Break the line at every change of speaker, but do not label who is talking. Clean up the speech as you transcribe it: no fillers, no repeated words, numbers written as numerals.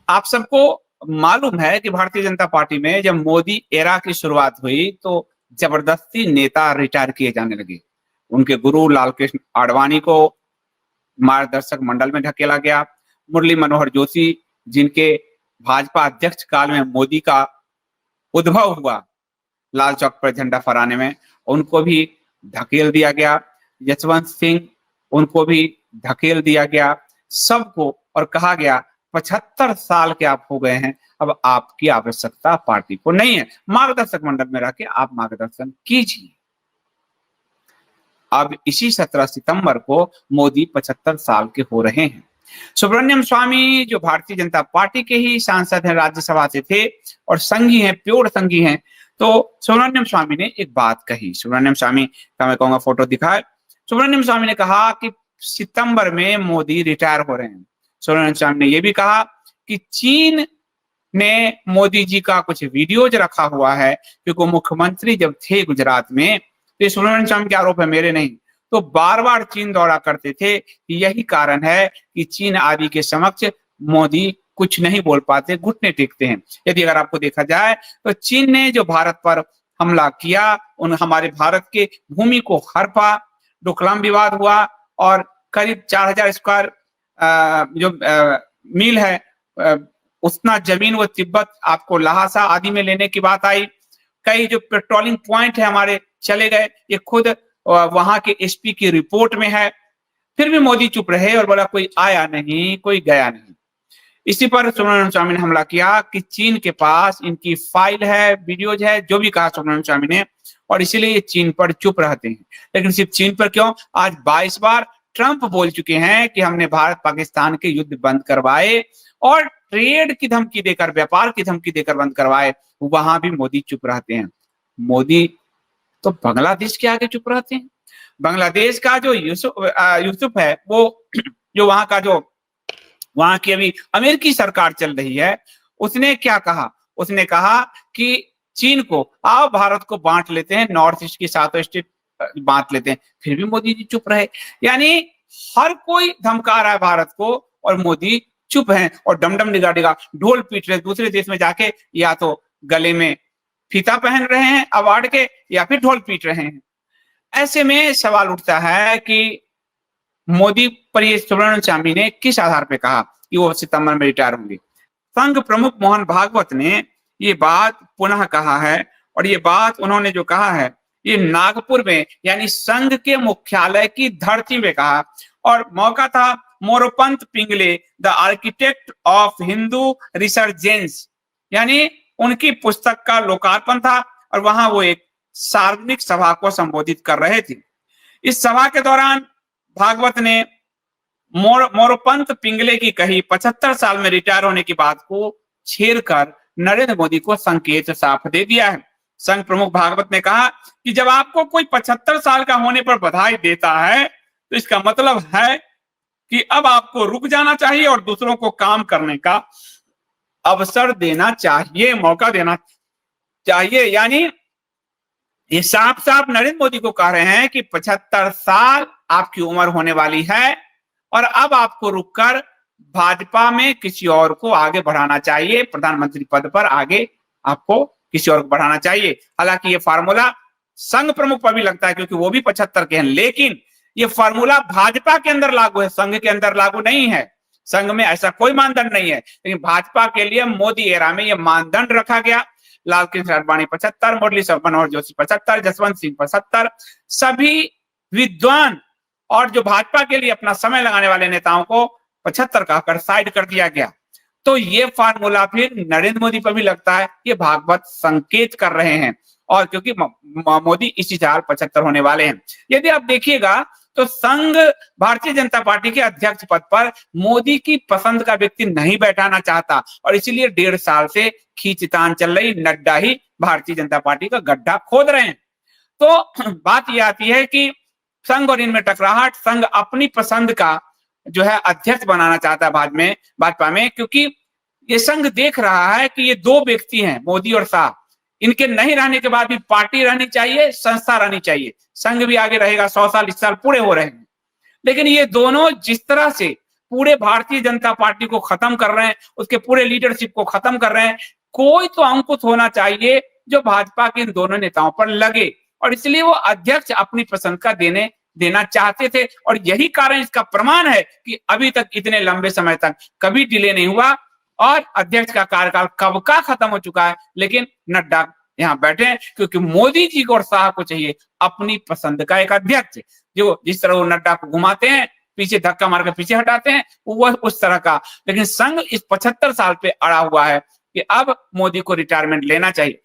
आप सबको मालूम है कि भारतीय जनता पार्टी में जब मोदी एरा की शुरुआत हुई तो जबरदस्ती नेता रिटायर किए जाने लगे। उनके गुरु लालकृष्ण आडवाणी को मार्गदर्शक मंडल में ढकेला गया। मुरली मनोहर जोशी, जिनके भाजपा अध्यक्ष काल में मोदी का उद्भव हुआ लाल चौक पर झंडा फहराने में, उनको भी धकेल दिया गया। यशवंत सिंह, उनको भी धकेल दिया गया। सबको, और कहा गया 75 साल के आप हो गए हैं, अब आपकी आवश्यकता पार्टी को नहीं है, मार्गदर्शक मंडल में रह के आप मार्गदर्शन कीजिए। अब इसी 17 सितंबर को मोदी 75 साल के हो रहे हैं। सुब्रमण्यम स्वामी जो भारतीय जनता पार्टी के ही सांसद हैं, राज्यसभा से थे और संघी हैं, प्योर संघी हैं। तो सुब्रमण्यम स्वामी ने एक बात कही। सुब्रमण्यम स्वामी का मैं कहूंगा फोटो दिखाए। सुब्रमण्यम स्वामी ने कहा कि सितंबर में मोदी रिटायर हो रहे हैं। सुब्रमण्यम स्वामी ने यह भी कहा कि चीन ने मोदी जी का कुछ वीडियोज रखा हुआ है, क्योंकि मुख्यमंत्री जब थे गुजरात में, तो सुब्रमण्यम स्वामी के आरोप है, मेरे नहीं, तो बार बार चीन दौरा करते थे। यही कारण है कि चीन आदि के समक्ष मोदी कुछ नहीं बोल पाते, घुटने टेकते हैं। यदि अगर आपको देखा जाए तो चीन ने जो भारत पर हमला किया, उन हमारे भारत के भूमि को हड़पा, डोकलाम विवाद हुआ और करीब 4000 स्क्वायर जो मील है उतना जमीन वो तिब्बत आपको लहासा आदि में लेने की बात आई। कई जो पेट्रोलिंग पॉइंट है हमारे चले गए, ये खुद वहां के एसपी की रिपोर्ट में है। फिर भी मोदी चुप रहे और बोला कोई आया नहीं, कोई गया नहीं। इसी पर सुब्रमण्यम स्वामी ने हमला किया कि चीन के पास इनकी फाइल है, वीडियोज है, जो भी कहा सुब्रमण्यम स्वामी ने, और इसीलिए ये चीन पर चुप रहते हैं। लेकिन सिर्फ चीन पर क्यों, आज 22 बार ट्रंप बोल चुके हैं कि हमने भारत पाकिस्तान के युद्ध बंद करवाए और ट्रेड की धमकी देकर, व्यापार की धमकी देकर बंद करवाए, वहां भी मोदी चुप रहते हैं। मोदी तो बांग्लादेश के आगे चुप रहते हैं। बांग्लादेश का जो यूसुफ है, वो जो वहां का जो वहां की अभी अमेरिकी सरकार चल रही है, उसने क्या कहा, उसने कहा कि चीन को आओ भारत को बांट लेते हैं, नॉर्थ ईस्ट की 7 स्टेट बांट लेते हैं। फिर भी मोदी जी चुप रहे। यानी हर कोई धमका रहा है भारत को और मोदी चुप हैं और डमडम निगाह ढोल पीट रहे। दूसरे देश में जाके या तो गले में फीता पहन रहे हैं अवार्ड के, या फिर ढोल पीट रहे हैं। ऐसे में सवाल उठता है कि मोदी पर ये सुब्रमण्यम स्वामी ने किस आधार पे कहा कि वो सितंबर में रिटायर होंगे। संघ प्रमुख मोहन भागवत ने ये बात पुनः कहा है, और ये बात उन्होंने जो कहा है ये नागपुर में, यानी संघ के मुख्यालय की धरती में कहा। और मौका था Moropant Pingle, the architect of Hindu resurgence, यानी उनकी पुस्तक का लोकार्पण था और वहां वो एक सार्वजनिक सभा को संबोधित कर रहे थे। इस सभा के दौरान भागवत ने मोरोपंत पिंगले की कही 75 साल में रिटायर होने की बात को छेड़कर नरेंद्र मोदी को संकेत साफ दे दिया है। संघ प्रमुख भागवत ने कहा कि जब आपको कोई 75 साल का होने पर बधाई देता है तो इसका मतलब है कि अब आपको रुक जाना चाहिए और दूसरों को काम करने का अवसर देना चाहिए, मौका देना चाहिए। यानी ये साफ साफ नरेंद्र मोदी को कह रहे हैं कि 75 साल आपकी उम्र होने वाली है और अब आपको रुककर भाजपा में किसी और को आगे बढ़ाना चाहिए, प्रधानमंत्री पद पर आगे आपको किसी और को बढ़ाना चाहिए। हालांकि ये फार्मूला संघ प्रमुख पर भी लगता है क्योंकि वो भी 75 के हैं, लेकिन ये फार्मूला भाजपा के अंदर लागू है, संघ के अंदर लागू नहीं है। संघ में ऐसा कोई मानदंड नहीं है, लेकिन भाजपा के लिए मोदी एरा में यह मानदंड रखा गया। लालकृष्ण आडवाणी 75, मुरली मनोहर जोशी 75, जसवंत सिंह 75, सभी विद्वान और जो भाजपा के लिए अपना समय लगाने वाले नेताओं को 75 कहकर साइड कर दिया गया। तो ये फार्मूला फिर नरेंद्र मोदी पर भी लगता है, ये भागवत संकेत कर रहे हैं, और क्योंकि मोदी इसी साल 75 होने वाले हैं। यदि आप देखिएगा तो संघ भारतीय जनता पार्टी के अध्यक्ष पद पर मोदी की पसंद का व्यक्ति नहीं बैठाना चाहता, और इसीलिए 1.5 साल से खींचतान चल रही, नड्डा ही भारतीय जनता पार्टी का गड्ढा खोद रहे हैं। तो बात यह आती है कि संघ और इनमें टकराहट, संघ अपनी पसंद का जो है अध्यक्ष बनाना चाहता है भाजपा में, क्योंकि ये संघ देख रहा है कि ये दो व्यक्ति हैं, मोदी और शाह, इनके नहीं रहने के बाद भी पार्टी रहनी चाहिए, संस्था रहनी चाहिए, संघ भी आगे रहेगा, 100 साल इस साल पूरे हो रहे हैं। लेकिन ये दोनों जिस तरह से पूरे भारतीय जनता पार्टी को खत्म कर रहे हैं, उसके पूरे लीडरशिप को खत्म कर रहे हैं। कोई तो अंकुश होना चाहिए जो भाजपा के इन दोनों नेताओं पर लगे, और इसलिए वो अध्यक्ष अपनी पसंद का देना चाहते थे। और यही कारण, इसका प्रमाण है कि अभी तक इतने लंबे समय तक कभी डिले नहीं हुआ और अध्यक्ष का कार्यकाल कब का खत्म हो चुका है, लेकिन नड्डा यहाँ बैठे हैं क्योंकि मोदी जी को और शाह को चाहिए अपनी पसंद का एक अध्यक्ष, जो जिस तरह वो नड्डा को घुमाते हैं, पीछे धक्का मार के पीछे हटाते हैं, वह उस तरह का। लेकिन संघ इस 75 साल पे अड़ा हुआ है कि अब मोदी को रिटायरमेंट लेना चाहिए।